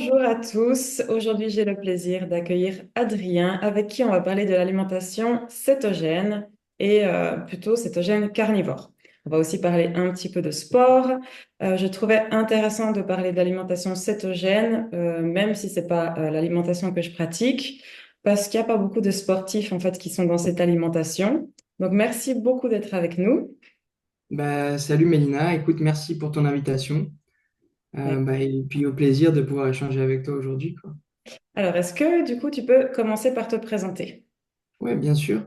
Bonjour à tous. Aujourd'hui, j'ai le plaisir d'accueillir Adrien, avec qui on va parler de l'alimentation cétogène et plutôt cétogène carnivore. On va aussi parler un petit peu de sport. Je trouvais intéressant de parler d'alimentation cétogène, même si c'est pas l'alimentation que je pratique, parce qu'il n'y a pas beaucoup de sportifs en fait qui sont dans cette alimentation. Donc, merci beaucoup d'être avec nous. Salut Mélina, écoute, merci pour ton invitation. Et puis au plaisir de pouvoir échanger avec toi aujourd'hui, quoi. Alors, est-ce que du coup, tu peux commencer par te présenter? Ouais, bien sûr.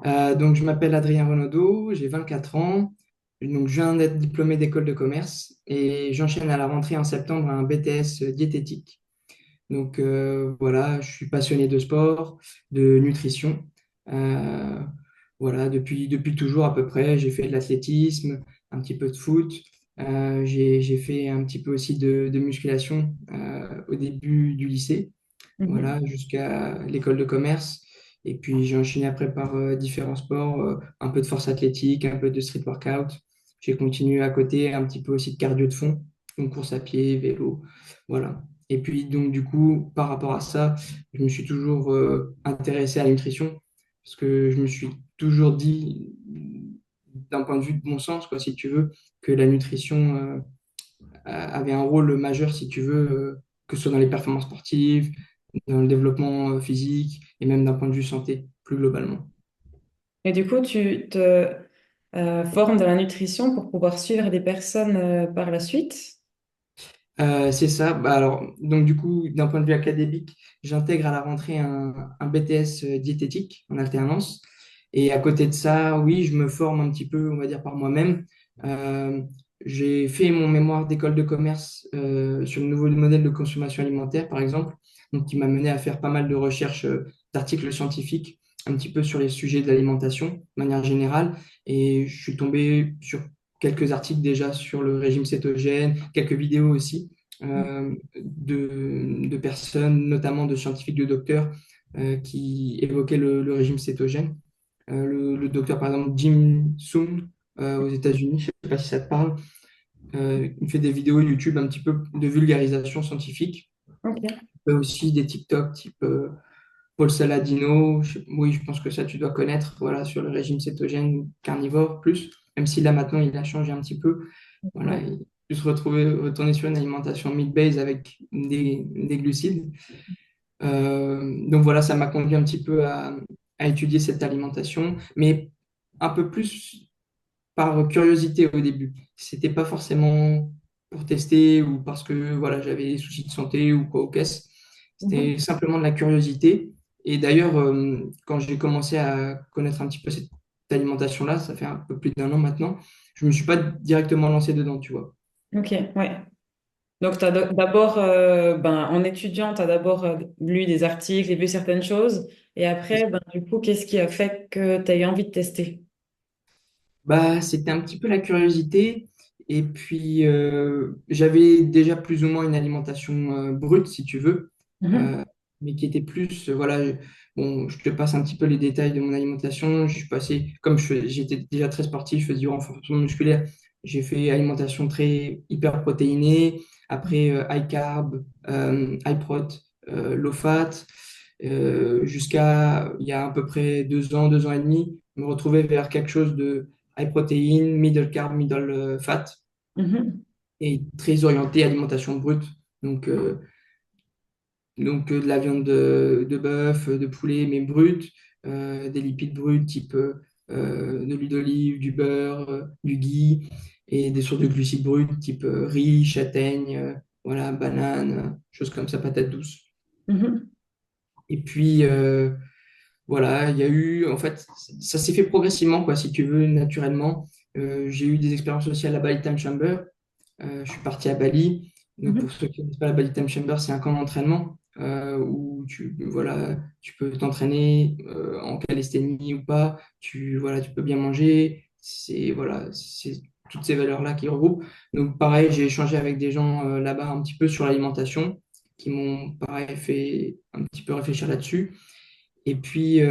Donc je m'appelle Adrien Renaudot, j'ai 24 ans. Donc je viens d'être diplômé d'école de commerce et j'enchaîne à la rentrée en septembre un BTS diététique. Donc voilà, je suis passionné de sport, de nutrition. Euh, voilà, depuis toujours à peu près, j'ai fait de l'athlétisme, un petit peu de foot. J'ai fait un petit peu aussi de musculation au début du lycée, Mhm. voilà, jusqu'à l'école de commerce. Et puis j'ai enchaîné après par différents sports, un peu de force athlétique, un peu de street workout. J'ai continué à côté un petit peu aussi de cardio de fond, donc course à pied, vélo, voilà. Et puis donc du coup, par rapport à ça, je me suis toujours intéressé à la nutrition parce que je me suis toujours dit, d'un point de vue de bon sens, quoi, si tu veux, que la nutrition avait un rôle majeur, si tu veux, que ce soit dans les performances sportives, dans le développement physique et même d'un point de vue santé, plus globalement. Et du coup, tu te formes dans la nutrition pour pouvoir suivre des personnes par la suite. C'est ça. Alors, donc du coup, d'un point de vue académique, j'intègre à la rentrée un BTS diététique en alternance. Et à côté de ça, oui, je me forme un petit peu, on va dire, par moi-même. Euh, j'ai fait mon mémoire d'école de commerce sur le nouveau modèle de consommation alimentaire, par exemple, donc qui m'a mené à faire pas mal de recherches d'articles scientifiques, un petit peu sur les sujets de l'alimentation, de manière générale. Et je suis tombé sur quelques articles déjà sur le régime cétogène, quelques vidéos aussi de personnes, notamment de scientifiques, de docteurs, qui évoquaient le régime cétogène. Le docteur, par exemple, Jim Soon, aux États-Unis, je ne sais pas si ça te parle, il fait des vidéos YouTube un petit peu de vulgarisation scientifique. Ok. Il fait aussi des TikTok type Paul Saladino. Oui, je pense que ça, tu dois connaître, voilà, sur le régime cétogène carnivore, plus, même si là, maintenant, il a changé un petit peu. Voilà, Ouais. il plus retourner sur une alimentation meat-based avec des glucides. Donc voilà, ça m'a conduit un petit peu à étudier cette alimentation, mais un peu plus par curiosité au début. C'était pas forcément pour tester ou parce que voilà, j'avais des soucis de santé ou quoi au caisse. Mhm. C'était simplement de la curiosité. Et d'ailleurs, quand j'ai commencé à connaître un petit peu cette alimentation-là, ça fait un peu plus d'un an maintenant, je me suis pas directement lancé dedans, tu vois. Ok, ouais. Donc, tu as d'abord, en étudiant, tu as d'abord lu des articles et vu certaines choses. Et après, ben, du coup, qu'est-ce qui a fait que tu as eu envie de tester? Bah, c'était un petit peu la curiosité. Et puis, j'avais déjà plus ou moins une alimentation brute, si tu veux, Mhm. euh, mais qui était plus, voilà, bon, je te passe un petit peu les détails de mon alimentation. Je suis passé, comme j'étais déjà très sportif, je faisais du renforcement musculaire, j'ai fait alimentation très hyper protéinée, après high carb, high prot, low fat, jusqu'à il y a à peu près 2 ans et demi, me retrouver vers quelque chose de high protéine, middle carb, middle fat, Mhm. et très orienté alimentation brute. Donc, de la viande de bœuf, de poulet, mais brute, des lipides bruts type de l'huile d'olive, du beurre, du ghee, et des sources de glucides bruts type riz, châtaigne, voilà, banane, choses comme ça, patates douces. Mhm. Et puis, voilà, il y a eu, en fait, ça s'est fait progressivement, quoi, si tu veux, naturellement. J'ai eu des expériences aussi à la Bali Time Chamber. Je suis parti à Bali. Donc, pour Mhm. ceux qui ne connaissent pas, la Bali Time Chamber, c'est un camp d'entraînement où voilà, tu peux t'entraîner en calisthénie ou pas. Voilà, tu peux bien manger. Voilà, c'est toutes ces valeurs-là qui regroupent. Donc, pareil, j'ai échangé avec des gens là-bas un petit peu sur l'alimentation qui m'ont, pareil, fait un petit peu réfléchir là-dessus. Et puis,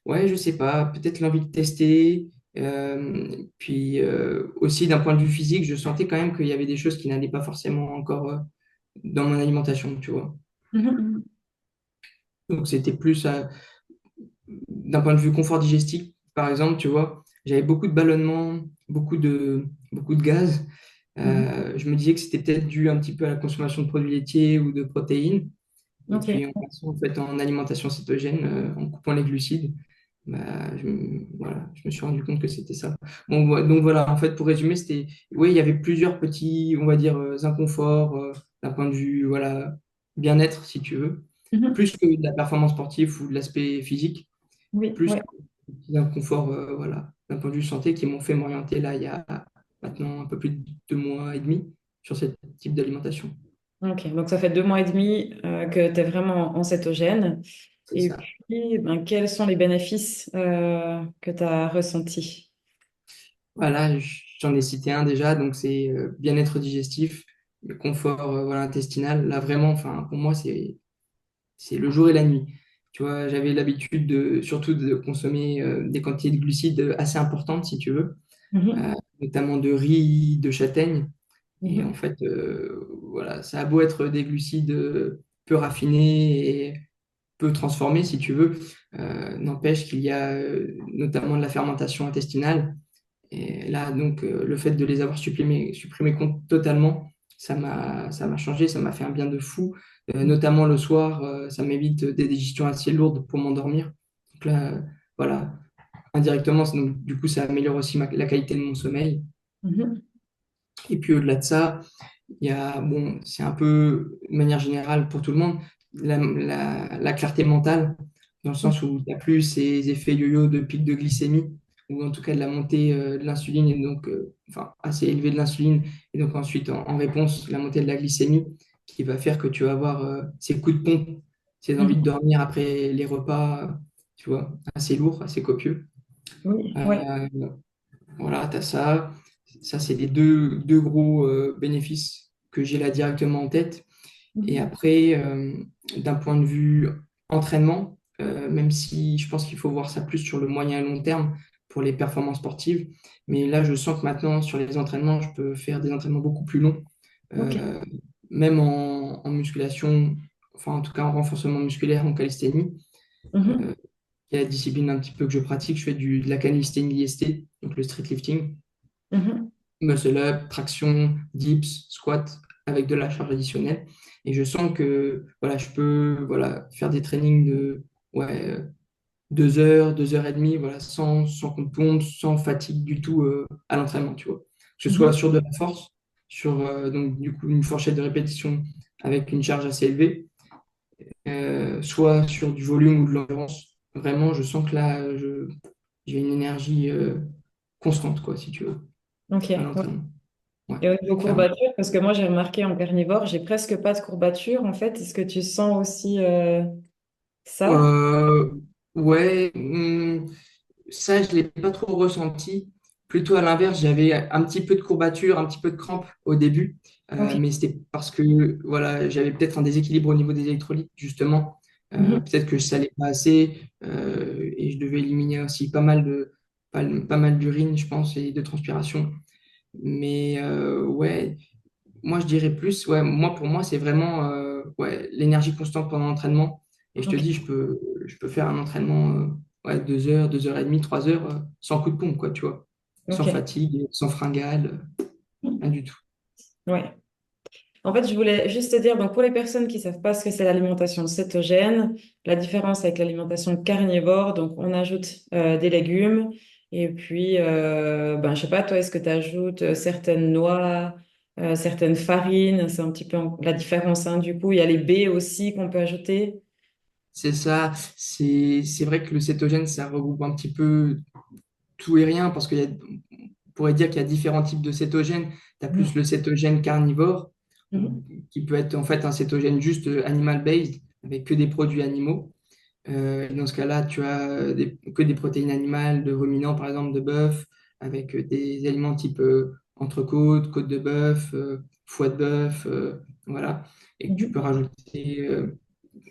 ouais, je sais pas, peut-être l'envie de tester. Puis aussi, d'un point de vue physique, je sentais quand même qu'il y avait des choses qui n'allaient pas forcément encore dans mon alimentation, tu vois. Mhm. Donc, c'était plus d'un point de vue confort digestif, par exemple, tu vois. J'avais beaucoup de ballonnements, beaucoup de gaz. Mhm. Je me disais que c'était peut-être dû un petit peu à la consommation de produits laitiers ou de protéines. Et Ok. puis, en passant en fait en alimentation cétogène, en coupant les glucides, bah, voilà, je me suis rendu compte que c'était ça. Bon, donc voilà, en fait, pour résumer, oui, il y avait plusieurs petits, on va dire, inconforts d'un point de vue, voilà, bien-être, si tu veux, Mhm. plus que de la performance sportive ou de l'aspect physique, Oui, plus ouais. que des petits inconforts, voilà, d'un point de vue santé qui m'ont fait m'orienter là, il y a maintenant un peu plus de 2 mois et demi sur ce type d'alimentation. Ok, donc ça fait 2 mois et demi que tu es vraiment en cétogène. C'est Et ça. puis, ben, quels sont les bénéfices que tu as ressentis? Voilà, j'en ai cité un déjà, donc c'est bien-être digestif, le confort voilà, intestinal. Là, vraiment, enfin, pour moi, c'est le jour et la nuit. Tu vois, j'avais l'habitude surtout de consommer des quantités de glucides assez importantes, si tu veux, Mhm. notamment de riz, de châtaigne. Et en Mhm. fait, voilà, ça a beau être des glucides peu raffinés et peu transformés, si tu veux, n'empêche qu'il y a notamment de la fermentation intestinale et là, donc, le fait de les avoir supprimés totalement, ça m'a changé, ça m'a fait un bien de fou. Notamment le soir, ça m'évite des digestions assez lourdes pour m'endormir. Donc là, voilà, indirectement, donc, du coup, ça améliore aussi la qualité de mon sommeil. Mhm. Et puis au-delà de ça, il y a, bon, c'est un peu, de manière générale pour tout le monde, la clarté mentale, dans le Mhm. sens où il n'y a plus ces effets yo-yo de pic de glycémie, ou en tout cas de la montée de l'insuline, et donc, enfin, assez élevée de l'insuline, et donc ensuite, en réponse, la montée de la glycémie, qui va faire que tu vas avoir ces coups de pompe, ces envies de Mhm. dormir après les repas, tu vois, assez lourds, assez copieux. Oui, ouais. Euh, voilà, tu as ça. Ça, c'est les deux gros bénéfices que j'ai là directement en tête. Et Mhm. après, d'un point de vue entraînement, même si je pense qu'il faut voir ça plus sur le moyen et long terme pour les performances sportives, mais là, je sens que maintenant, sur les entraînements, je peux faire des entraînements beaucoup plus longs, Ok. euh, même en musculation, enfin en tout cas en renforcement musculaire, en calisthénie. Mhm. Euh, il y a la discipline un petit peu que je pratique, je fais de la calisthénie IST, donc le street lifting, Mhm. muscle up, traction, dips, squat avec de la charge additionnelle. Et je sens que voilà, je peux voilà, faire des trainings de ouais, 2 heures, 2 heures et demie, voilà, sans coup de pompe, sans fatigue du tout à l'entraînement, tu vois. Que ce soit Mhm. sur de la force, sur donc, du coup, une fourchette de répétition avec une charge assez élevée, soit sur du volume ou de l'endurance. Vraiment, je sens que là, j'ai une énergie constante, quoi, si tu veux, Ok. à Ouais. l'entraînement. Ouais, Et au niveau clairement. courbature, parce que moi j'ai remarqué en carnivore, j'ai presque pas de courbature en fait. Est-ce que tu sens aussi ça? Euh, ouais, ça, je ne l'ai pas trop ressenti. Plutôt à l'inverse, j'avais un petit peu de courbature, un petit peu de crampe au début, Ok. mais c'était parce que voilà, j'avais peut-être un déséquilibre au niveau des électrolytes, justement. Mhm. Peut-être que je salais pas assez et je devais éliminer aussi pas mal d'urine, je pense, et de transpiration. Mais ouais, moi, je dirais plus, ouais, pour moi, c'est vraiment ouais, l'énergie constante pendant l'entraînement. Et je te Ok. dis, je peux faire un entraînement ouais, 2 heures, 2 heures et demie, 3 heures sans coup de pompe, quoi, tu vois. Sans Ok. fatigue, sans fringale, rien du tout. Ouais. En fait, je voulais juste te dire, donc pour les personnes qui savent pas ce que c'est l'alimentation cétogène, la différence avec l'alimentation carnivore, donc on ajoute des légumes et puis, ben, je sais pas, toi, est-ce que tu ajoutes certaines noix, certaines farines, c'est un petit peu la différence, hein. Du coup, il y a les baies aussi qu'on peut ajouter. C'est ça, c'est vrai que le cétogène, ça regroupe un petit peu tout et rien parce on pourrait dire qu'il y a différents types de cétogènes. Tu as plus Mhm. le cétogène carnivore, Mhm. qui peut être en fait un cétogène juste animal-based, avec que des produits animaux. Dans ce cas-là, tu as que des protéines animales, de ruminants, par exemple, de bœuf, avec des aliments type entrecôte, côte de bœuf, foie de bœuf, voilà. Et que tu peux Mhm. rajouter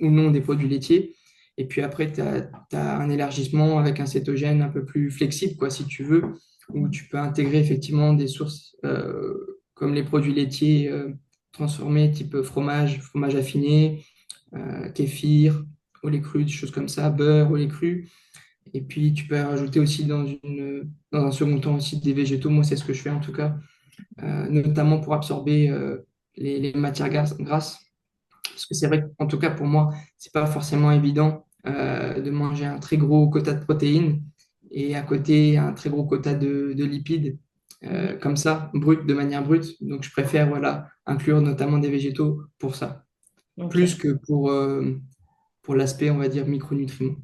ou non des produits laitiers. Et puis après, tu as un élargissement avec un cétogène un peu plus flexible, quoi, si tu veux, où tu peux intégrer effectivement des sources comme les produits laitiers transformés type fromage, fromage affiné, kéfir, au lait cru, des choses comme ça, beurre, au lait cru. Et puis, tu peux rajouter aussi dans un second temps aussi des végétaux. Moi, c'est ce que je fais en tout cas, notamment pour absorber les matières grasses. Parce que c'est vrai qu'en tout cas, pour moi, c'est pas forcément évident de manger un très gros quota de protéines et à côté un très gros quota de lipides, Mhm. comme ça, brut, de manière brute. Donc, je préfère voilà, inclure notamment des végétaux pour ça, plus Ok. que pour l'aspect, on va dire, micronutriments,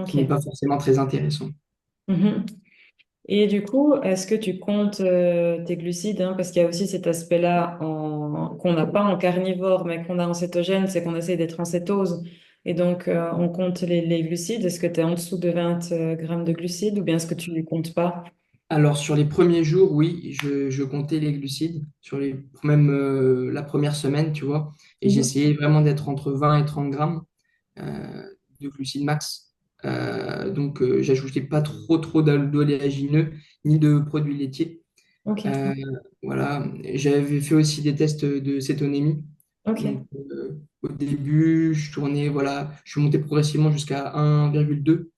qui n'est Ok. pas forcément très intéressant. Mhm. Et du coup, est-ce que tu comptes tes glucides, hein, parce qu'il y a aussi cet aspect-là qu'on n'a pas en carnivore, mais qu'on a en cétogène, c'est qu'on essaie d'être en cétose. Et donc, on compte les glucides. Est-ce que tu es en dessous de 20 grammes de glucides ou bien est-ce que tu ne comptes pas? Alors, sur les premiers jours, oui, je comptais les glucides, même la première semaine, tu vois, et Mhm. j'essayais vraiment d'être entre 20 et 30 grammes euh, de glucides max. J'ajoutais pas trop d'oléagineux ni de produits laitiers. Ok, Euh, voilà, j'avais fait aussi des tests de cétonémie. Donc, ok, au début, je tournais, voilà, je suis monté progressivement jusqu'à 1,2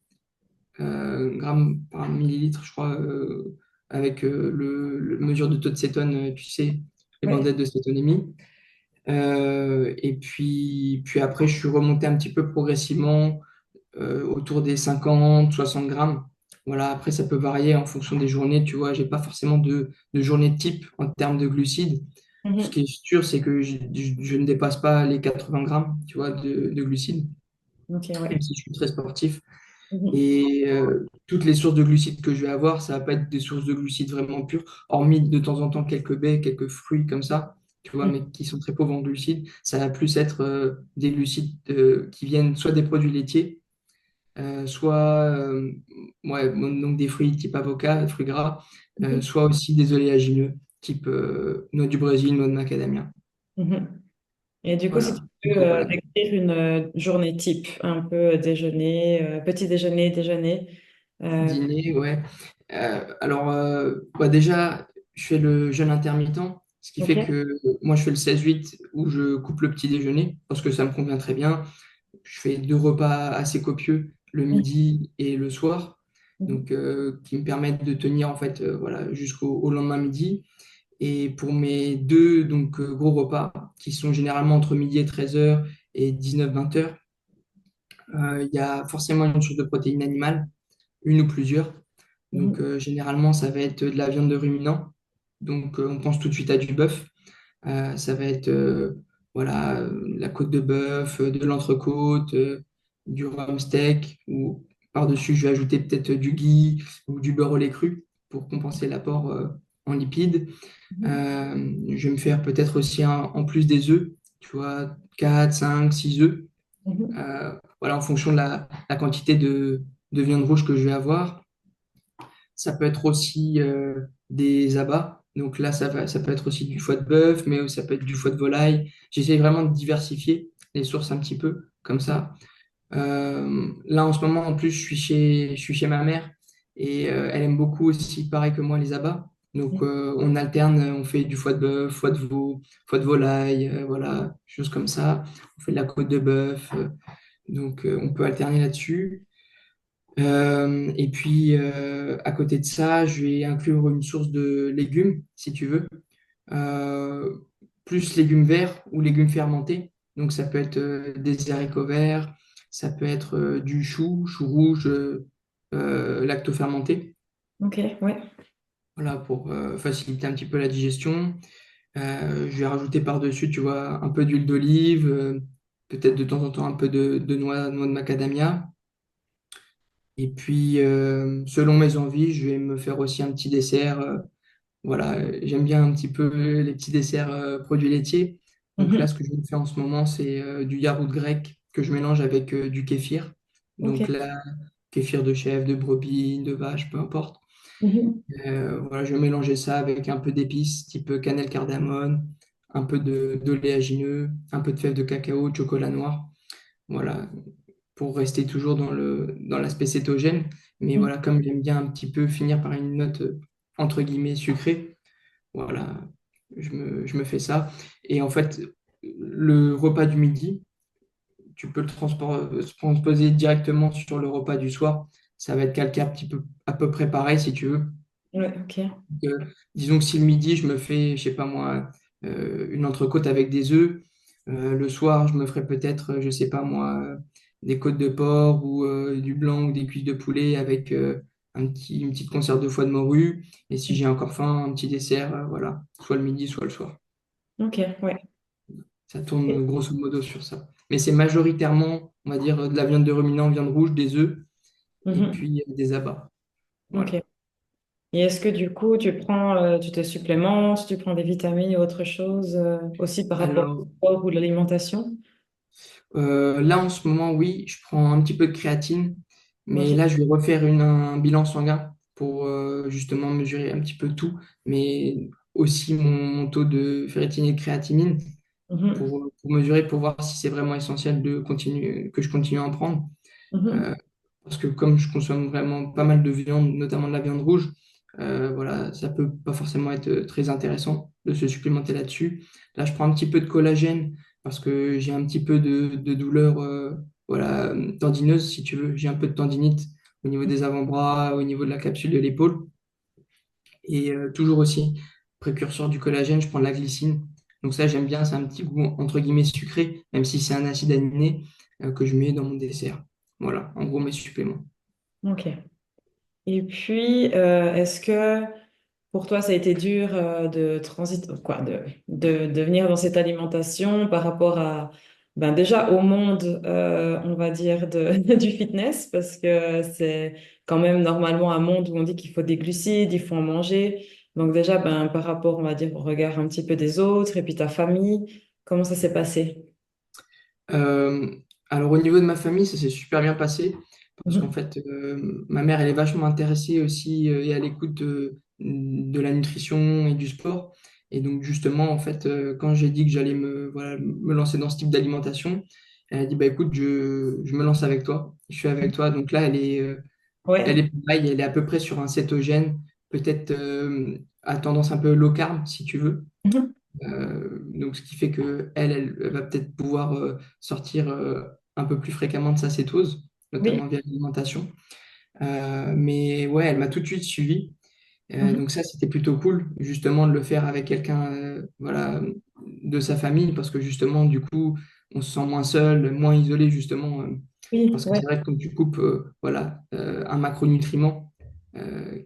grammes par millilitre, je crois, avec le mesure de taux de cétone, tu sais, les ouais. bandettes de cétonémie. Puis après, je suis remonté un petit peu progressivement autour des 50, 60 grammes. Voilà, après, ça peut varier en fonction des journées. Tu vois, j'ai pas forcément de journée type en termes de glucides. Ce Mhm. qui est sûr, c'est que je ne dépasse pas les 80 grammes, tu vois, de glucides, Ok, même ouais. si je suis très sportif. Mhm. Et toutes les sources de glucides que je vais avoir, ça va pas être des sources de glucides vraiment pures, hormis de temps en temps quelques baies, quelques fruits comme ça, tu vois, mais qui sont très pauvres en glucides. Ça va plus être des glucides qui viennent soit des produits laitiers, soit ouais, donc des fruits type avocat, fruits gras, Mhm. soit aussi des oléagineux, type noix du Brésil, noix de macadamia. Mhm. Et du coup, si tu Voilà. peux Donc voilà. décrire une journée type, un peu déjeuner, petit déjeuner, déjeuner. euh, Dîner, ouais. Déjà, je fais le jeûne intermittent, ce qui ok, fait que moi, je fais le 16-8 où je coupe le petit déjeuner parce que ça me convient très bien. Je fais deux repas assez copieux, le midi et le soir, Mhm. donc qui me permettent de tenir en fait voilà, au lendemain midi. Et pour mes deux gros repas, qui sont généralement entre midi et 13h et 19-20h, il y a forcément une source de protéines animales, une ou plusieurs. Donc, Mhm. généralement, ça va être de la viande de ruminant. Donc, on pense tout de suite à du bœuf. Ça va être voilà, la côte de bœuf, de l'entrecôte, du rhum steak. Ou par-dessus, je vais ajouter peut-être du ghee ou du beurre au lait cru pour compenser l'apport en lipides. Mhm. Je vais me faire peut-être aussi en plus des œufs, tu vois, 4 5 6 œufs. Mhm. Voilà, en fonction de la quantité de viande rouge que je vais avoir. Ça peut être aussi des abats. Donc là, ça peut être aussi du foie de bœuf, mais ça peut être du foie de volaille. J'essaie vraiment de diversifier les sources un petit peu, comme ça. Là, en ce moment, en plus, je suis chez ma mère et elle aime beaucoup aussi, pareil que moi, les abats. Donc, on alterne, on fait du foie de bœuf, foie de veau, foie de volaille, voilà, choses comme ça. On fait de la côte de bœuf. On peut alterner là-dessus. Et puis, à côté de ça, je vais inclure une source de légumes, si tu veux. Euh, Plus légumes verts ou légumes fermentés. Donc, ça peut être des haricots verts, ça peut être du chou rouge, lactofermenté. Ok, ouais. Voilà, pour faciliter un petit peu la digestion. Je vais rajouter par-dessus, tu vois, un peu d'huile d'olive, peut-être de temps en temps un peu de noix de macadamia. Et puis, selon mes envies, je vais me faire aussi un petit dessert. Voilà, j'aime bien un petit peu les petits desserts produits laitiers. Donc là, Mhm. ce que je me fais en ce moment, c'est du yaourt grec que je mélange avec du kéfir. Ok. Donc là, kéfir de chèvre, de brebis, de vache, peu importe. Mhm. Voilà, je vais mélanger ça avec un peu d'épices, type cannelle, cardamone, un peu d'oléagineux, un peu de fèves de cacao, de chocolat noir. Voilà, pour rester toujours dans l'aspect cétogène. Mais Mhm. voilà, comme j'aime bien un petit peu finir par une note entre guillemets sucrée, voilà. je me fais ça. Et en fait, le repas du midi, tu peux transposer directement sur le repas du soir. Ça va être calqué un petit peu, à peu près pareil si tu veux. Ouais, ok. Euh, Disons que si le midi, je me fais, je sais pas moi, une entrecôte avec des œufs, le soir, je me ferai peut-être, je sais pas moi, des côtes de porc ou du blanc ou des cuisses de poulet avec une petite conserve de foie de morue. Et si j'ai encore faim, un petit dessert, voilà, soit le midi, soit le soir. Ok, ouais. Ça tourne Et- grosso modo sur ça. Mais c'est majoritairement, on va dire, de la viande de ruminant, viande rouge, des œufs et Mhm. puis des abats. Ok. Voilà. Et est-ce que du coup, tu te supplémentes, tu prends des vitamines ou autre chose aussi par rapport au Alors, sport ou l'alimentation? là, en ce moment, oui, je prends un petit peu de créatine, mais Ok. là, je vais refaire un bilan sanguin pour justement mesurer un petit peu tout, mais aussi mon taux de ferritinine et de créatinine Mhm. pour mesurer, pour voir si c'est vraiment essentiel que je continue à en prendre. Mhm. Euh, Parce que comme je consomme vraiment pas mal de viande, notamment de la viande rouge, voilà, ça peut pas forcément être très intéressant de se supplémenter là-dessus. Là, je prends un petit peu de collagène parce que j'ai un petit peu de douleur voilà, tendineuse, si tu veux. J'ai un peu de tendinite au niveau des avant-bras, au niveau de la capsule de l'épaule. Et toujours aussi, précurseur du collagène, je prends de la glycine. Donc ça, j'aime bien, c'est un petit goût entre guillemets sucré, même si c'est un acide aminé que je mets dans mon dessert. Voilà, en gros mes suppléments. Ok. Et puis, est-ce que pour toi, ça a été dur de venir dans cette alimentation par rapport à, ben déjà au monde, on va dire, du fitness, parce que c'est quand même normalement un monde où on dit qu'il faut des glucides, il faut en manger. Donc déjà, ben, par rapport, on va dire, au regard un petit peu des autres et puis ta famille, comment ça s'est passé? Euh, alors au niveau de ma famille, ça s'est super bien passé parce qu'en Mhm. fait, ma mère, elle est vachement intéressée aussi et à l'écoute de la nutrition et du sport. Et donc justement, en fait, quand j'ai dit que j'allais voilà, me lancer dans ce type d'alimentation, elle a dit, bah écoute, je me lance avec toi, je suis avec toi. Donc là, elle Ouais. est pareille, elle est à peu près sur un cétogène, peut-être à tendance un peu low carb, si tu veux. Mhm. Donc, ce qui fait que elle va peut-être pouvoir sortir un peu plus fréquemment de sa cétose, notamment Oui. via l'alimentation. Mais ouais, elle m'a tout de suite suivi. Mhm. Donc ça, c'était plutôt cool, justement, de le faire avec quelqu'un, voilà, de sa famille, parce que justement, du coup, on se sent moins seul, moins isolé, justement, Oui, parce que ouais. c'est vrai que quand tu coupes, voilà, un macronutriment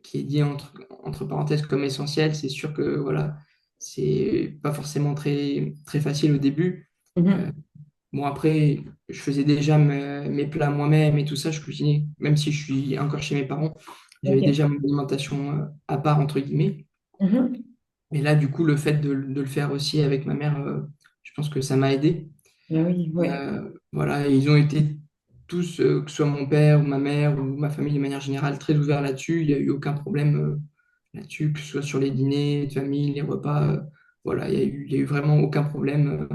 qui est dit entre parenthèses comme essentiel, c'est sûr que voilà, c'est pas forcément très, très facile au début. Euh, Mhm. bon, après, je faisais déjà mes plats moi-même et tout ça, je cuisinais, même si je suis encore chez mes parents, j'avais Ok. déjà mon alimentation à part, entre guillemets. Mhm. Et là, du coup, le fait de le faire aussi avec ma mère, je pense que ça m'a aidé. Ah oui, ouais. Voilà, et ils ont été tous, que ce soit mon père ou ma mère ou ma famille de manière générale, très ouverts là-dessus. Il n'y a eu aucun problème là-dessus, que ce soit sur les dîners de famille, les repas. Voilà, il y a eu vraiment aucun problème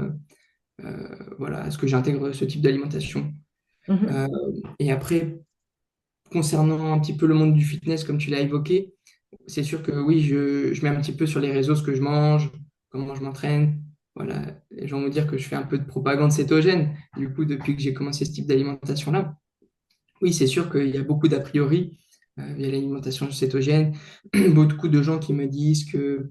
voilà, à ce que j'intègre ce type d'alimentation. Euh, Mhm. et après, concernant un petit peu le monde du fitness, comme tu l'as évoqué, c'est sûr que oui, je mets un petit peu sur les réseaux ce que je mange, comment je m'entraîne. Voilà, les gens vont dire que je fais un peu de propagande cétogène, du coup, depuis que j'ai commencé ce type d'alimentation-là. Oui, c'est sûr qu'il y a beaucoup d'a priori via l'alimentation cétogène. Beaucoup de gens qui me disent que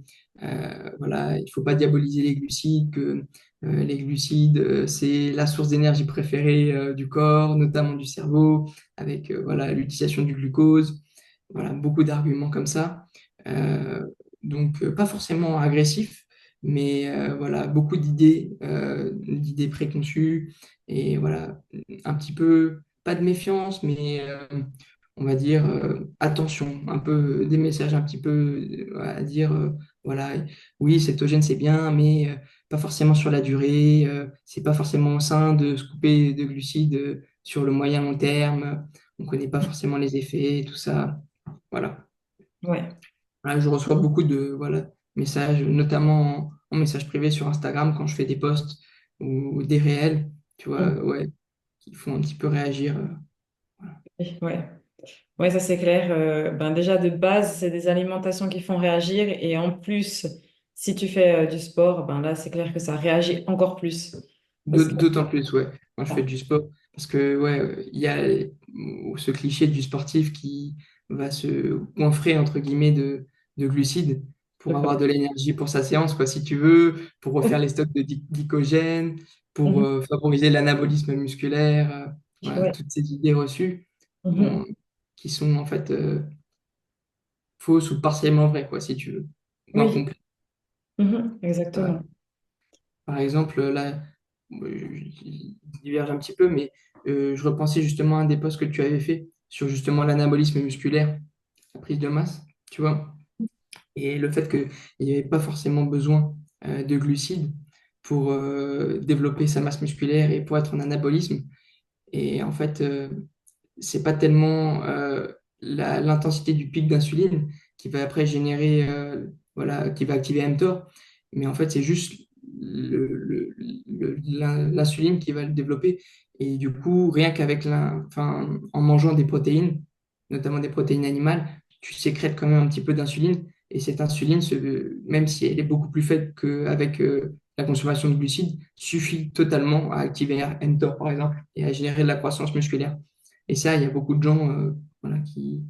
voilà, il ne faut pas diaboliser les glucides, que les glucides, c'est la source d'énergie préférée du corps, notamment du cerveau, avec voilà, l'utilisation du glucose. Voilà, beaucoup d'arguments comme ça. Euh, donc, pas forcément agressifs, mais voilà, beaucoup d'idées préconçues et voilà, un petit peu pas de méfiance, mais on va dire attention, un peu des messages un petit peu à dire voilà, oui, cétogène c'est bien, mais pas forcément sur la durée, c'est pas forcément sain de se couper de glucides sur le moyen long terme, on connaît pas forcément les effets, tout ça. Voilà. Ouais. Voilà, je reçois beaucoup de voilà, messages, notamment en message privé sur Instagram quand je fais des posts ou des réels, tu vois, Mhm. ouais, qui font un petit peu réagir. Ouais. Ouais, ça c'est clair. Ben déjà de base, c'est des alimentations qui font réagir et en plus, si tu fais du sport, ben là, c'est clair que ça réagit encore plus. Parce que, D'autant plus, ouais, quand je fais du sport. Parce que, ouais, il y a ce cliché du sportif qui va se goinfrer, entre guillemets, de glucides pour avoir de l'énergie pour sa séance, quoi, si tu veux, pour refaire les stocks de glycogène, pour Mhm. favoriser l'anabolisme musculaire, voilà, Ouais. toutes ces idées reçues, Mhm. bon, qui sont en fait fausses ou partiellement vraies, quoi, si tu veux, ou Oui. incomplètes. Mhm. Euh, Exactement. Par exemple, là, je diverge un petit peu, mais je repensais justement à un des posts que tu avais fait sur justement l'anabolisme musculaire, la prise de masse, tu vois, et le fait qu'il n'y avait pas forcément besoin de glucides pour développer sa masse musculaire et pour être en anabolisme. Et en fait, c'est pas tellement l'intensité du pic d'insuline qui va après générer, voilà, qui va activer mTOR, mais en fait, c'est juste l'insuline qui va le développer. Et du coup, rien qu'avec enfin, en mangeant des protéines, notamment des protéines animales, tu sécrètes quand même un petit peu d'insuline. Et cette insuline, même si elle est beaucoup plus faible qu'avec la consommation de glucides, suffit totalement à activer mTOR, par exemple, et à générer de la croissance musculaire. Et ça, il y a beaucoup de gens voilà, qui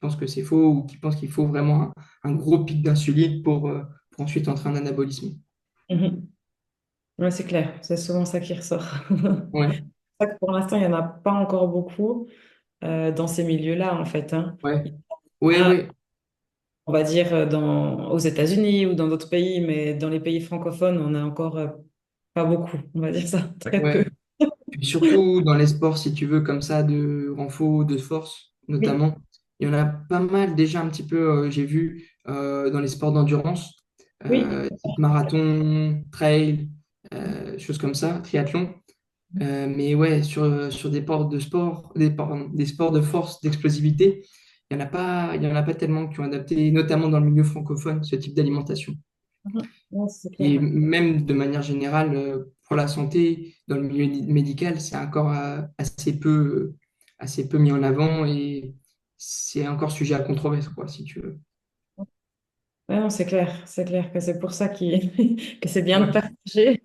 pensent que c'est faux ou qui pensent qu'il faut vraiment un gros pic d'insuline pour ensuite entrer en anabolisme. Mhm. Ouais, c'est clair. C'est souvent ça qui ressort. Ouais, C'est vrai que pour l'instant, il n'y en a pas encore beaucoup dans ces milieux-là, en fait, hein. ouais, Il y ouais, en a, ouais, on va dire, aux États-Unis ou dans d'autres pays, mais dans les pays francophones, on a encore pas beaucoup. On va dire ça, très peu. ouais. Puis surtout dans les sports, si tu veux, comme ça, de renfort, de force, Oui, notamment, il y en a pas mal déjà un petit peu, j'ai vu, dans les sports d'endurance, oui, type marathon, trail, choses comme ça, triathlon. Mais ouais, sur des sports de sport, pardon, des sports de force, d'explosivité, il y en a pas tellement qui ont adapté, notamment dans le milieu francophone, ce type d'alimentation. mhm. Ouais, c'est Et clair. même de manière générale, pour la santé, dans le milieu médical, c'est encore assez peu mis en avant et c'est encore sujet à controverse, quoi, si tu veux. Ouais, non, c'est clair. C'est clair que c'est pour ça que c'est bien de Ouais, partager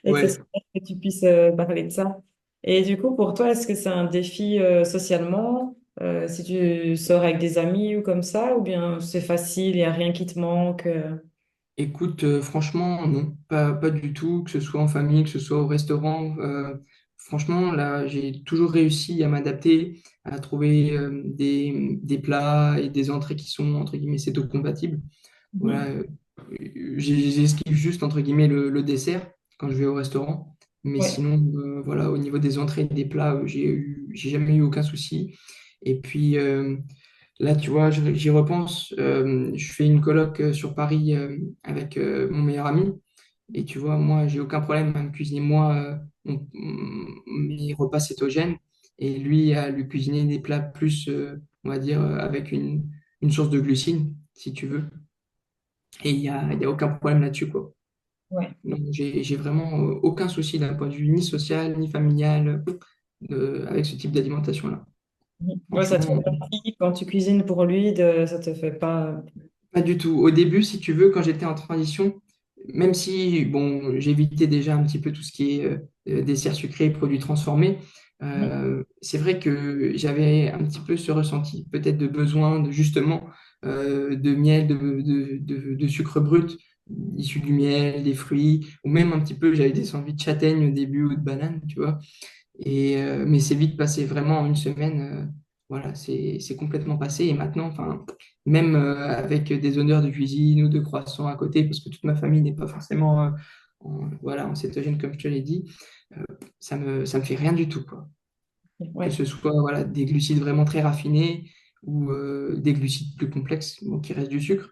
et que c'est ouais. super que tu puisses parler de ça. Et du coup, pour toi, est-ce que c'est un défi socialement, si tu sors avec des amis ou comme ça, ou bien c'est facile, il n'y a rien qui te manque Écoute, franchement, non, pas du tout, que ce soit en famille, que ce soit au restaurant. Franchement, là, j'ai toujours réussi à m'adapter, à trouver des plats et des entrées qui sont, entre guillemets, céto-compatibles. Voilà, Mhm. j'esquive juste, entre guillemets, le dessert quand je vais au restaurant. Mais Ouais, sinon, voilà, au niveau des entrées et des plats, j'ai jamais eu aucun souci. Et puis, là, tu vois, j'y repense. Je fais une coloc sur Paris avec mon meilleur ami. Et tu vois, moi, j'ai aucun problème à me cuisiner moi mes repas cétogènes. Et lui, à lui cuisiner des plats plus, on va dire, avec une source de glucides, si tu veux. Et il y a aucun problème là-dessus, quoi. ouais. Donc, j'ai vraiment aucun souci d'un point de vue ni social, ni familial, avec ce type d'alimentation-là. Mhm. Ouais, ça te fait Franchement, pas pis quand tu cuisines pour lui, ça te fait pas. pas du tout. Au début, si tu veux, quand j'étais en transition, même si bon, j'évitais déjà un petit peu tout ce qui est desserts sucrés, produits transformés, Mhm. c'est vrai que j'avais un petit peu ce ressenti, peut-être de besoin de justement de miel, de sucre brut issu du miel, des fruits, ou même un petit peu, j'avais des envies de châtaigne au début ou de banane, tu vois. Mais c'est vite passé, vraiment en une semaine, voilà, c'est complètement passé. Et maintenant, enfin, même avec des honneurs de cuisine ou de croissants à côté, parce que toute ma famille n'est pas forcément voilà, en cétogène comme je te l'ai dit, euh, ça me fait rien du tout, quoi. Que Ouais, ce soit voilà, des glucides vraiment très raffinés ou des glucides plus complexes, bon, qui restent du sucre,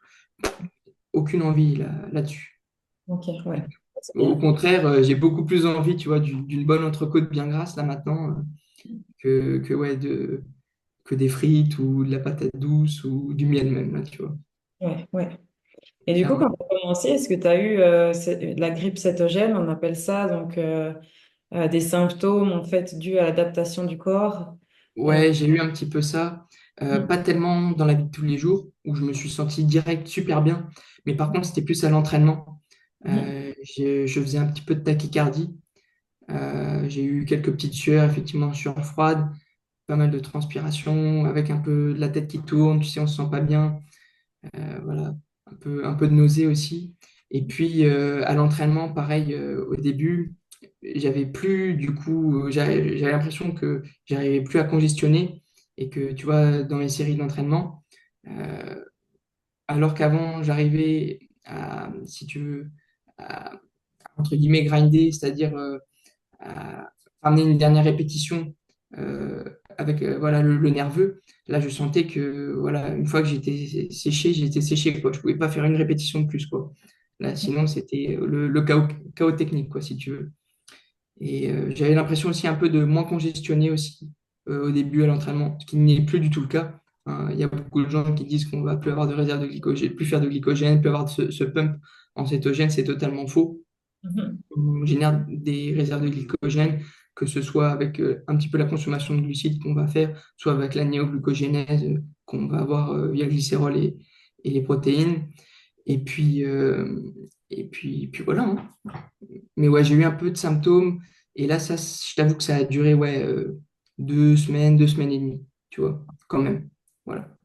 aucune envie là-dessus. ok, ouais. C'est Au bien. contraire, j'ai beaucoup plus envie, tu vois, d'une bonne entrecôte bien grasse là maintenant, ouais, que des frites ou de la patate douce ou du miel même, là, tu vois. Ouais, ouais. Et du Ça, coup, ouais. quand tu as commencé, est-ce que tu as eu la grippe cétogène, on appelle ça, donc des symptômes en fait dus à l'adaptation du corps? Euh, Ouais, j'ai eu un petit peu ça. Mhm. Pas tellement dans la vie de tous les jours, où je me suis senti direct super bien, mais par contre, c'était plus à l'entraînement. Mhm. Je faisais un petit peu de tachycardie. J'ai eu quelques petites sueurs, effectivement, sueurs froides, pas mal de transpiration, avec un peu de la tête qui tourne, tu sais, on se sent pas bien. Voilà, un peu de nausée aussi. Et puis à l'entraînement, pareil, au début, j'avais plus, du coup, j'avais l'impression que j'arrivais plus à congestionner et que, tu vois, dans les séries d'entraînement, euh, alors qu'avant, j'arrivais à, si tu veux, à, entre guillemets, grinder, c'est-à-dire à ramener une dernière répétition euh, avec voilà, le nerveux. Là, je sentais que voilà, une fois que j'étais séché, quoi. Je pouvais pas faire une répétition de plus, quoi. Là, sinon, c'était le chaos technique, quoi, si tu veux. Et j'avais l'impression aussi un peu de moins congestionner aussi au début à l'entraînement, ce qui n'est plus du tout le cas. Hein. Il y a beaucoup de gens qui disent qu'on va plus avoir de réserve de glycogène, plus faire de glycogène, plus avoir de ce pump en cétogène, c'est totalement faux. Mhm. On génère des réserves de glycogène, que ce soit avec un petit peu la consommation de glucides qu'on va faire, soit avec la néoglucogénèse qu'on va avoir via le glycérol et les protéines. Et puis, puis voilà, hein. Mais ouais, j'ai eu un peu de symptômes. Et là, ça, je t'avoue que ça a duré ouais, 2 semaines et demie, tu vois, quand même. Voilà,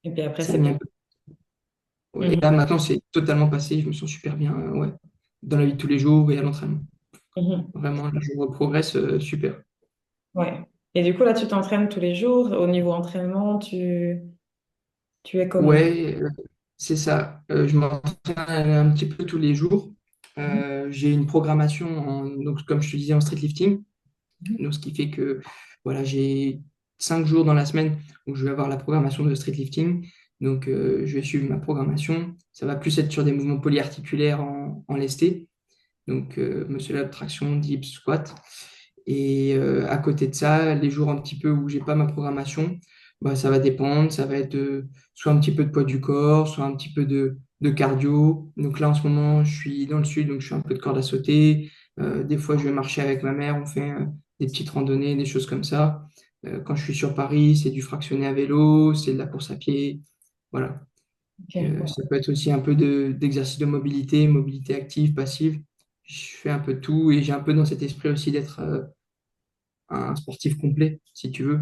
Et puis après, ça a c'est mis bon. un peu. Ouais. Et Mhm. là, maintenant, c'est totalement passé. Je me sens super bien, ouais, dans la vie de tous les jours et à l'entraînement. Mhm. Vraiment, là, je progresse super. Ouais. Et du coup, là, tu t'entraînes tous les jours. Au niveau entraînement, tu es comment? Ouais, c'est ça. Je m'entraîne un petit peu tous les jours. Mhm. J'ai une programmation, donc, comme je te disais, en street lifting. Mhm. Donc, ce qui fait que voilà, j'ai 5 jours dans la semaine où je vais avoir la programmation de street lifting. Donc, je vais suivre ma programmation. Ça va plus être sur des mouvements polyarticulaires en lesté. Donc, muscle up, traction, dips, squat. Et à côté de ça, les jours un petit peu où j'ai pas ma programmation, bah, ça va dépendre. Ça va être soit un petit peu de poids du corps, soit un petit peu de cardio. Donc là, en ce moment, je suis dans le sud, donc je fais un peu de corde à sauter. Des fois, je vais marcher avec ma mère, on fait des petites randonnées, des choses comme ça. Quand je suis sur Paris, c'est du fractionné à vélo, c'est de la course à pied. Voilà. Ok, Ça peut être aussi un peu d'exercice de mobilité, mobilité active, passive. Je fais un peu de tout et j'ai un peu dans cet esprit aussi d'être un sportif complet, si tu veux,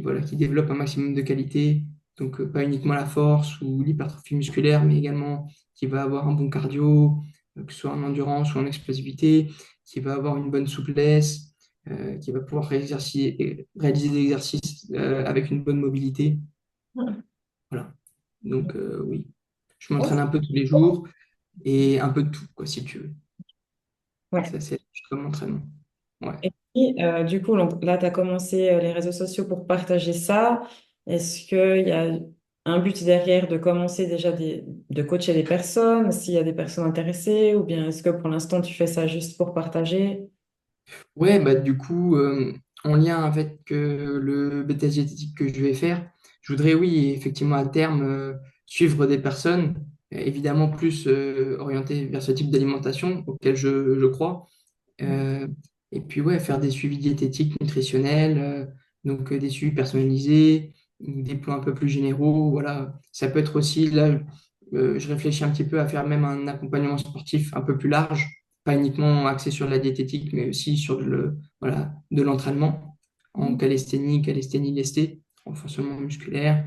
voilà, qui développe un maximum de qualité. Donc, pas uniquement la force ou l'hypertrophie musculaire, mais également qui va avoir un bon cardio, que ce soit en endurance ou en explosivité, qui va avoir une bonne souplesse, qui va pouvoir réaliser des exercices avec une bonne mobilité. ouais. Voilà. Donc, oui, je Ouais, m'entraîne un peu tous les jours et un peu de tout, quoi, si tu veux. ouais. Ça, c'est comme entraînement. Ouais. Et puis, du coup, donc, là, tu as commencé les réseaux sociaux pour partager ça. Est-ce qu'il y a un but derrière de commencer déjà de coacher des personnes, s'il y a des personnes intéressées, ou bien est-ce que pour l'instant, tu fais ça juste pour partager? Ouais, bah, du coup, en lien avec le BTS diététique que je vais faire, je voudrais, oui, effectivement, à terme, suivre des personnes, évidemment plus orientées vers ce type d'alimentation auquel je crois. Euh, et puis, ouais, faire des suivis diététiques, nutritionnels, donc des suivis personnalisés, des plans un peu plus généraux. Voilà. Ça peut être aussi, là, je réfléchis un petit peu à faire même un accompagnement sportif un peu plus large, pas uniquement axé sur la diététique, mais aussi sur voilà, de l'entraînement en calisthénie lestée, renforcement musculaire.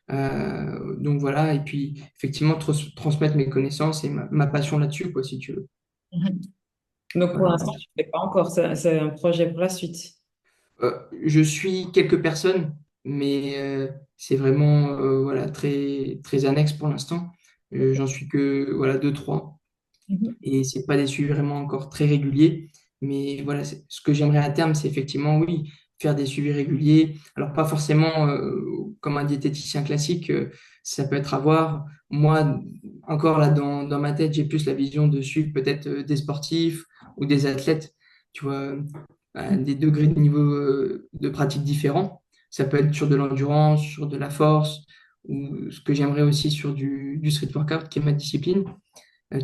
Donc voilà, et puis effectivement, transmettre mes connaissances et ma passion là-dessus, quoi, si tu veux. Mhm. Donc, pour Voilà. l'instant, tu ne fais pas encore. C'est un projet pour la suite. Je suis quelques personnes, mais c'est vraiment voilà, très, très annexe pour l'instant. J'en suis que voilà, deux, trois. Mhm. Et c'est pas des suivis vraiment encore très réguliers. Mais voilà, ce que j'aimerais à terme, c'est effectivement, oui, faire des suivis réguliers. Alors, pas forcément comme un diététicien classique, ça peut être à voir. Moi, encore là, dans ma tête, j'ai plus la vision de suivre peut-être des sportifs ou des athlètes, tu vois, à des degrés de niveau de pratique différents. Ça peut être sur de l'endurance, sur de la force, ou ce que j'aimerais aussi sur du street workout, qui est ma discipline,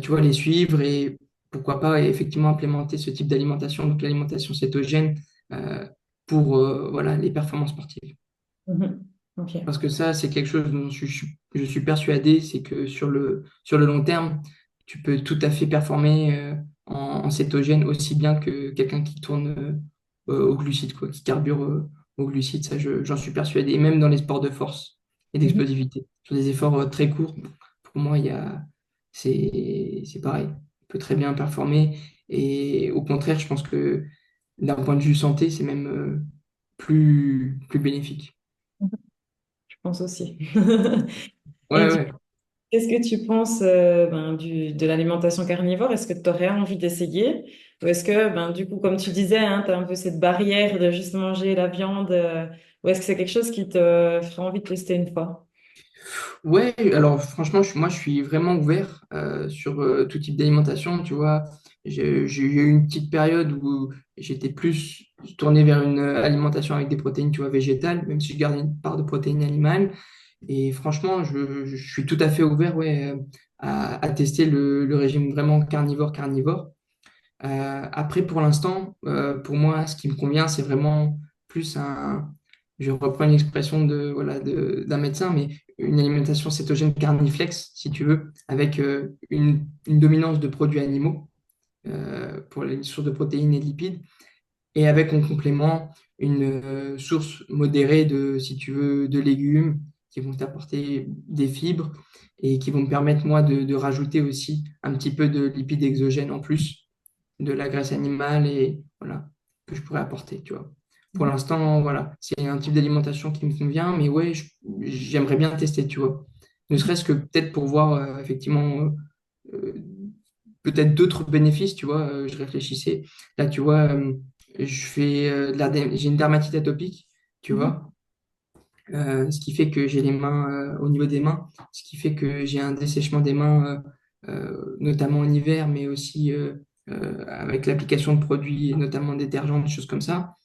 tu vois, les suivre et pourquoi pas effectivement implémenter ce type d'alimentation, donc l'alimentation cétogène, euh, pour voilà, les performances sportives. Mhm. Ok. Parce que ça, c'est quelque chose dont je suis persuadé, c'est que sur le long terme, tu peux tout à fait performer en cétogène aussi bien que quelqu'un qui tourne aux glucides, quoi, qui carbure aux glucides. Ça, j'en suis persuadé. Et même dans les sports de force et Mhm. d'explosivité. Sur des efforts très courts, pour moi, c'est pareil. On peut très bien performer. Et au contraire, je pense que d'un point de vue santé, c'est même plus bénéfique. Je pense aussi. Et Ouais, ouais. qu'est-ce que tu penses de l'alimentation carnivore? Est-ce que tu aurais envie d'essayer? Ou est-ce que, du coup, comme tu disais, tu as un peu cette barrière de juste manger la viande, ou est-ce que c'est quelque chose qui te ferait envie de tester une fois? Ouais, alors franchement, moi je suis vraiment ouvert sur tout type d'alimentation, tu vois. J'ai eu une petite période où j'étais plus tourné vers une alimentation avec des protéines, tu vois, végétales, même si je garde une part de protéines animales. Et franchement, je suis tout à fait ouvert, ouais, à tester le régime vraiment carnivore. Après, pour l'instant, pour moi, ce qui me convient, c'est vraiment plus je reprends une expression voilà, d'un médecin, mais une alimentation cétogène carniflex, si tu veux, avec une dominance de produits animaux pour les sources de protéines et de lipides, et avec en complément une source modérée si tu veux, de légumes qui vont t'apporter des fibres et qui vont me permettre, moi, de rajouter aussi un petit peu de lipides exogènes en plus de la graisse animale et voilà, que je pourrais apporter, tu vois. Pour Mhm. l'instant, voilà, c'est un type d'alimentation qui me convient, mais ouais, j'aimerais bien tester, tu vois. Ne serait-ce que peut-être pour voir effectivement euh, peut-être d'autres bénéfices, tu vois. Je réfléchissais. Là, tu vois, je fais j'ai une dermatite atopique, tu Mhm. vois. Ce qui fait que j'ai les mains au niveau des mains, ce qui fait que j'ai un dessèchement des mains, notamment en hiver, mais aussi avec l'application de produits, notamment détergents, des choses comme ça.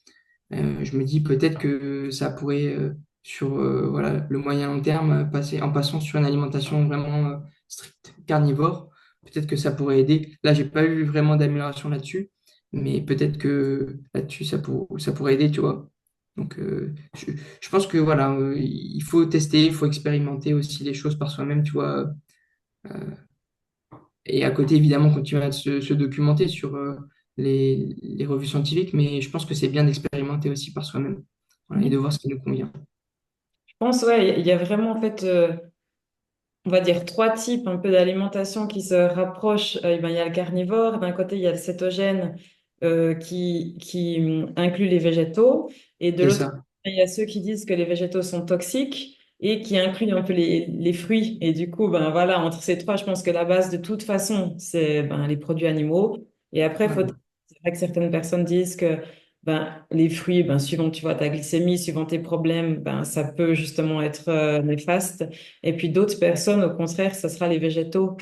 Je me dis peut-être que ça pourrait, sur voilà, le moyen long terme, en passant sur une alimentation vraiment stricte carnivore, peut-être que ça pourrait aider. Là, j'ai pas eu vraiment d'amélioration là-dessus, mais peut-être que là-dessus, ça pourrait aider, tu vois. Donc, je pense que voilà, il faut tester, il faut expérimenter aussi les choses par soi-même, tu vois. Et à côté, évidemment, continuer à se documenter sur les revues scientifiques, mais je pense que c'est bien d'expérimenter aussi par soi-même, voilà, et de Mhm. voir ce qui nous convient. Je pense, ouais, il y a vraiment, en fait, on va dire trois types un peu d'alimentation qui se rapprochent. Il y a le carnivore, d'un côté il y a le cétogène qui inclut les végétaux, et de C'est l'autre ça. il y a ceux qui disent que les végétaux sont toxiques et qui incluent un peu les fruits. Et du coup, voilà, entre ces trois, je pense que la base de toute façon, c'est les produits animaux. Et après, Ouais, c'est vrai que certaines personnes disent que les fruits, suivant tu vois ta glycémie, suivant tes problèmes, ça peut justement être néfaste. Et puis d'autres personnes, au contraire, ça sera les végétaux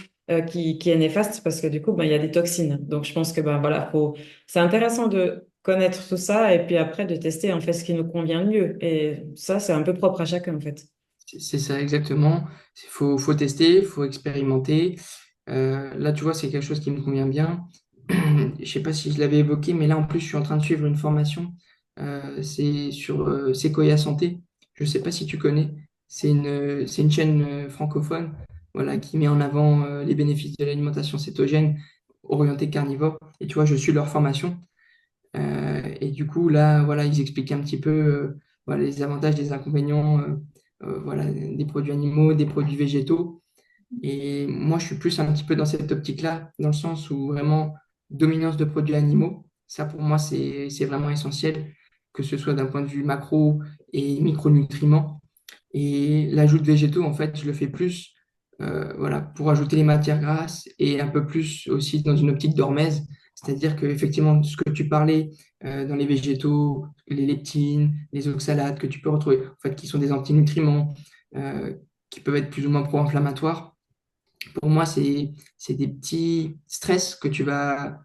qui est néfaste parce que du coup, il y a des toxines. Donc je pense que voilà, c'est intéressant de connaître tout ça et puis après de tester en fait ce qui nous convient le mieux. Et ça, c'est un peu propre à chacun en fait. c'est ça exactement. Faut tester, il faut expérimenter. Là, tu vois, c'est quelque chose qui me convient bien. Je sais pas si je l'avais évoqué, mais là, en plus, je suis en train de suivre une formation. C'est sur Sequoia Santé. Je sais pas si tu connais. C'est une chaîne francophone, voilà, qui met en avant les bénéfices de l'alimentation cétogène orientée carnivore. Et tu vois, je suis leur formation. Et du coup, là, voilà, ils expliquent un petit peu voilà, les avantages, les inconvénients voilà, des produits animaux, des produits végétaux. Et moi, je suis plus un petit peu dans cette optique-là, dans le sens où vraiment, dominance de produits animaux, ça pour moi, c'est vraiment essentiel, que ce soit d'un point de vue macro et micronutriments. Et l'ajout de végétaux, en fait, je le fais plus voilà, pour ajouter les matières grasses et un peu plus aussi dans une optique d'hormèse. C'est-à-dire que effectivement, ce que tu parlais dans les végétaux, les leptines, les oxalates que tu peux retrouver, en fait, qui sont des antinutriments euh, qui peuvent être plus ou moins pro-inflammatoires. Pour moi, c'est des petits stress que tu vas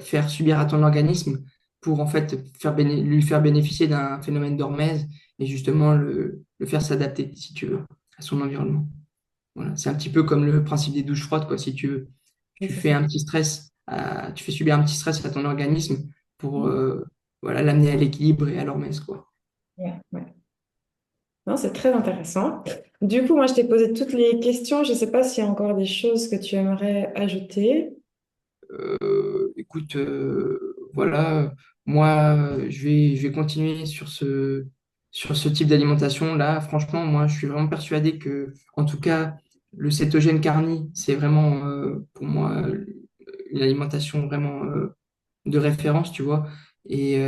faire subir à ton organisme pour en fait lui faire bénéficier d'un phénomène d'hormèse et justement le faire s'adapter, si tu veux, à son environnement. Voilà. C'est un petit peu comme le principe des douches froides, quoi, si tu veux. Oui, Tu c'est fais ça. un petit tu fais subir un petit stress à ton organisme pour voilà, l'amener à l'équilibre et à l'hormèse, quoi. Ouais, ouais. Non, c'est très intéressant. Du coup, moi, je t'ai posé toutes les questions. Je ne sais pas s'il y a encore des choses que tu aimerais ajouter. Écoute, voilà, moi, je vais continuer sur ce type d'alimentation. Là, franchement, moi, je suis vraiment persuadé que, en tout cas, le cétogène carni, c'est vraiment, pour moi, une alimentation vraiment de référence, tu vois, et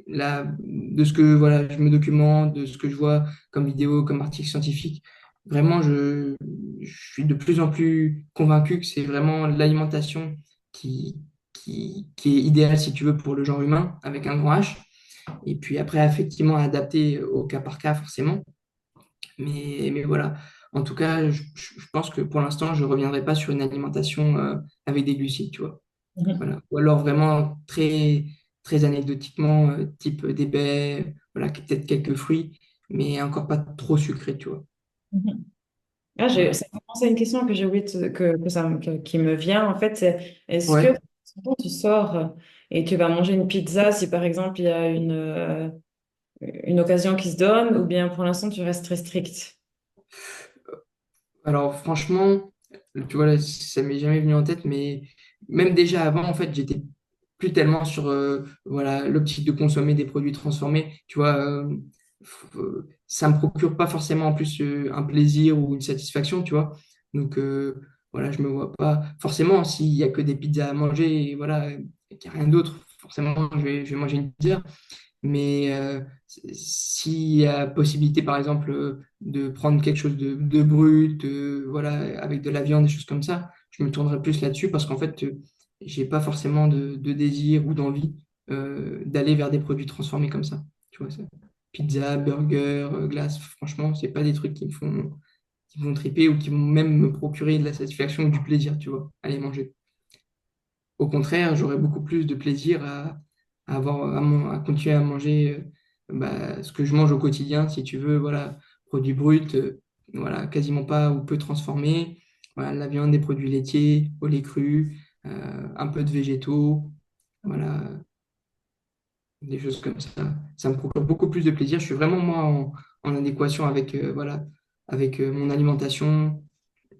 là, de ce que voilà, je me documente, de ce que je vois comme vidéo, comme article scientifique, vraiment, je suis de plus en plus convaincu que c'est vraiment l'alimentation qui, qui est idéale, si tu veux, pour le genre humain, avec un grand H. Et puis après, effectivement, adapté au cas par cas, forcément. Mais voilà, en tout cas, je pense que pour l'instant, je ne reviendrai pas sur une alimentation avec des glucides, tu vois. Mhm. Voilà. Ou alors vraiment très anecdotiquement, type des baies, voilà, peut-être quelques fruits, mais encore pas trop sucré, tu vois. Mhm. Ah, Voilà. ça me fait penser à une question que j'ai oublié qui me vient. En fait, c'est est-ce que Ouais. quand tu sors et tu vas manger une pizza, si par exemple il y a une occasion qui se donne, ou bien pour l'instant tu restes très strict? Alors franchement, tu vois, là, ça m'est jamais venu en tête, mais même déjà avant, en fait, j'étais plus tellement sur voilà, l'optique de consommer des produits transformés. Tu vois, ça me procure pas forcément en plus un plaisir ou une satisfaction, tu vois. Donc voilà, je me vois pas. Forcément, s'il y a que des pizzas à manger, et voilà, et qu'il n'y a rien d'autre, forcément, je vais manger une pizza. Mais s'il y a possibilité, par exemple, de prendre quelque chose de brut, voilà, avec de la viande, des choses comme ça, je me tournerai plus là-dessus parce qu'en fait, j'ai pas forcément de désir ou d'envie d'aller vers des produits transformés comme ça. Tu vois, ça. Pizza, burger, glace, franchement, c'est pas des trucs qui me font triper ou qui vont même me procurer de la satisfaction ou du plaisir, tu vois, à les manger. Au contraire, j'aurais beaucoup plus de plaisir à avoir, à continuer à manger ce que je mange au quotidien, si tu veux, voilà, produits bruts, voilà, quasiment pas ou peu transformés, voilà, la viande, des produits laitiers, au lait cru, un peu de végétaux, voilà, des choses comme ça. Ça me procure beaucoup plus de plaisir. Je suis vraiment moi en adéquation avec, voilà, avec mon alimentation.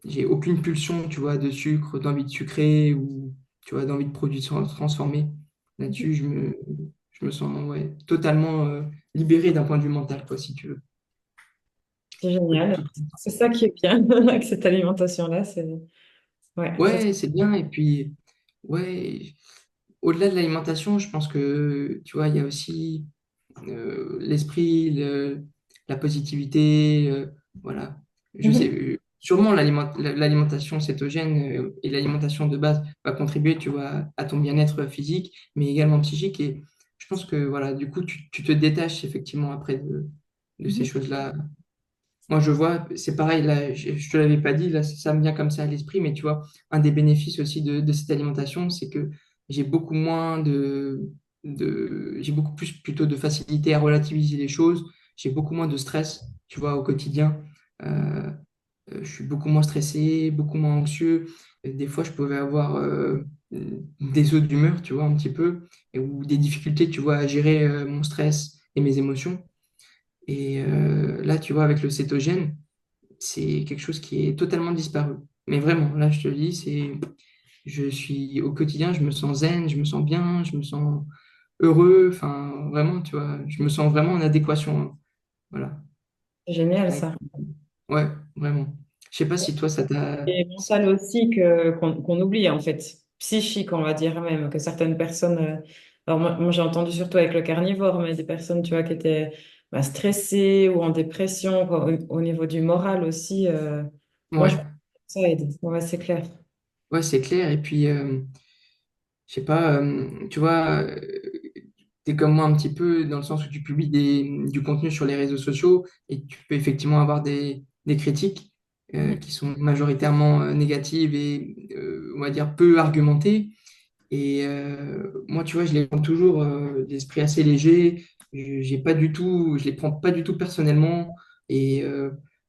J'ai aucune pulsion, tu vois, de sucre, d'envie de sucrer ou, tu vois, d'envie de produits transformés. Là-dessus, je me sens, ouais, totalement libéré d'un point de vue mental, quoi, si tu veux. C'est Peu- génial. tout- C'est ça qui est bien avec cette alimentation-là. Ouais, c'est Ouais, c'est bien. Et puis, ouais, au-delà de l'alimentation, je pense que, tu vois, il y a aussi l'esprit, la positivité, voilà. Je sais, Mhm. sûrement l'alimentation cétogène et l'alimentation de base va contribuer, tu vois, à ton bien-être physique, mais également psychique. Et je pense que, voilà, du coup, tu te détaches effectivement après de ces choses-là. Moi, je vois, c'est pareil, là, je te l'avais pas dit, là, ça me vient comme ça à l'esprit, mais tu vois, un des bénéfices aussi de cette alimentation, c'est que j'ai beaucoup moins j'ai beaucoup plus plutôt de facilité à relativiser les choses, j'ai beaucoup moins de stress, tu vois, au quotidien. Euh, je suis beaucoup moins stressé, beaucoup moins anxieux. Et des fois, je pouvais avoir des sauts d'humeur, tu vois, un petit peu, ou des difficultés, tu vois, à gérer mon stress et mes émotions. Et là, tu vois, avec le cétogène, c'est quelque chose qui est totalement disparu. Mais vraiment, là, je te le dis, je suis au quotidien, je me sens zen, je me sens bien, je me sens heureux. Enfin, vraiment, tu vois, je me sens vraiment en adéquation, hein. Voilà. C'est génial Avec- ça. Ouais, vraiment. Je sais pas si toi, ça t'a. Et mental aussi qu'on oublie en fait. Psychique, on va dire même, que certaines personnes. Alors moi, j'ai entendu surtout avec le carnivore, mais des personnes, tu vois, qui étaient stressées ou en dépression, quoi, au niveau du moral aussi. Moi, je Ouais, pense que ça aide. Ouais, c'est clair. ouais, c'est clair. Et puis, je sais pas, tu vois, tu es comme moi un petit peu dans le sens où tu publies du contenu sur les réseaux sociaux et tu peux effectivement avoir des critiques Mhm. qui sont majoritairement négatives et, on va dire, peu argumentées. Et moi, tu vois, je les prends toujours d'esprit assez léger. J'ai pas du tout, je les prends pas du tout personnellement. Et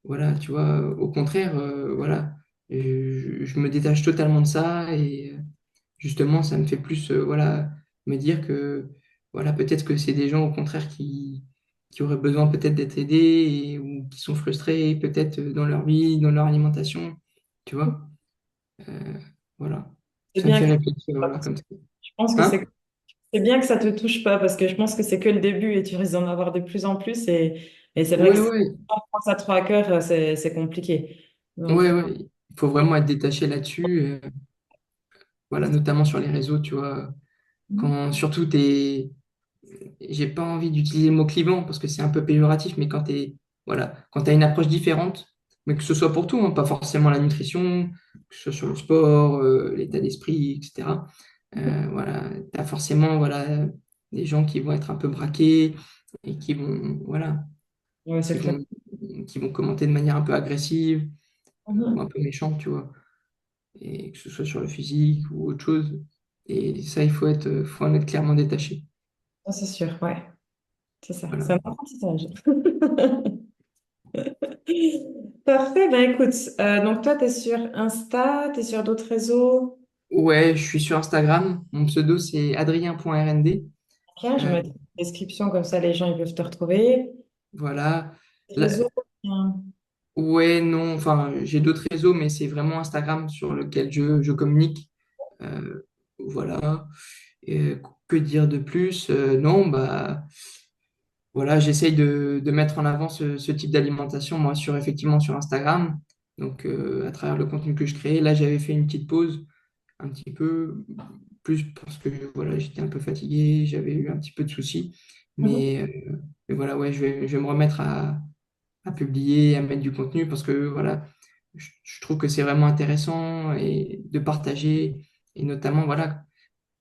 voilà, tu vois, au contraire, voilà, je me détache totalement de ça. Et justement, ça me fait plus, voilà, me dire que, voilà, peut-être que c'est des gens, au contraire, qui auraient besoin peut-être d'être aidés ou qui sont frustrés peut-être dans leur vie, dans leur alimentation, tu vois. Euh, voilà, C'est ça me bien fait que réfléchir, voilà, comme ça. je pense que Hein? c'est bien que ça te touche pas parce que je pense que c'est que le début et tu risques d'en avoir de plus en plus et c'est vrai que Ouais, si ouais, on prend ça trop à cœur, c'est compliqué. Donc, ouais, ouais. Il faut vraiment être détaché là-dessus, voilà, notamment sur les réseaux, tu vois. Quand surtout j'ai pas envie d'utiliser le mot clivant parce que c'est un peu péjoratif, mais voilà, quand tu as une approche différente, mais que ce soit pour tout, hein, pas forcément la nutrition, que ce soit sur le sport, l'état d'esprit, etc. Voilà, tu as forcément voilà, des gens qui vont être un peu braqués et voilà, ouais, c'est qui clair. vont, qui vont commenter de manière un peu agressive ou un Mhm. peu méchante, tu vois, et que ce soit sur le physique ou autre chose. Et ça, faut en être clairement détaché. Ça, c'est sûr, ouais, c'est ça. Voilà. C'est un apprentissage. Parfait, ben écoute, donc toi, tu es sur Insta, tu es sur d'autres réseaux. Ouais, je suis sur Instagram. Mon pseudo, c'est adrien.rnd. Ok, je Euh, vais mettre une description comme ça, les gens ils peuvent te retrouver. voilà. Réseaux, Là- ouais, non, enfin, j'ai d'autres réseaux, mais c'est vraiment Instagram sur lequel je communique. Euh, voilà. Et, que dire de plus? Non, bah, voilà, j'essaye de mettre en avant ce type d'alimentation, moi, effectivement, sur Instagram. Donc, à travers le contenu que je crée. Là, j'avais fait une petite pause un petit peu, plus parce que voilà, j'étais un peu fatigué, j'avais eu un petit peu de soucis. Mhm. Mais voilà, ouais, je vais me remettre à publier, à mettre du contenu parce que voilà, je trouve que c'est vraiment intéressant et de partager et notamment voilà,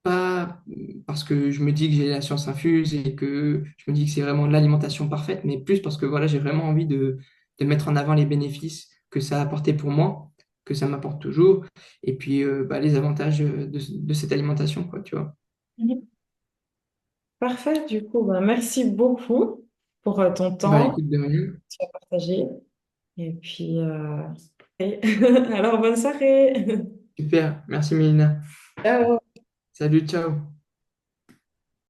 pas parce que je me dis que j'ai la science infuse et que je me dis que c'est vraiment l'alimentation parfaite, mais plus parce que voilà, j'ai vraiment envie de mettre en avant les bénéfices que ça a apporté pour moi, que ça m'apporte toujours, et puis bah, les avantages de cette alimentation, quoi, tu vois. Mhm. Parfait, du coup, ben, merci beaucoup pour ton Bah temps écoute, de rien. que tu as partagé. Et puis, et- alors bonne soirée. Super, merci Mélina. Ciao. Salut, ciao.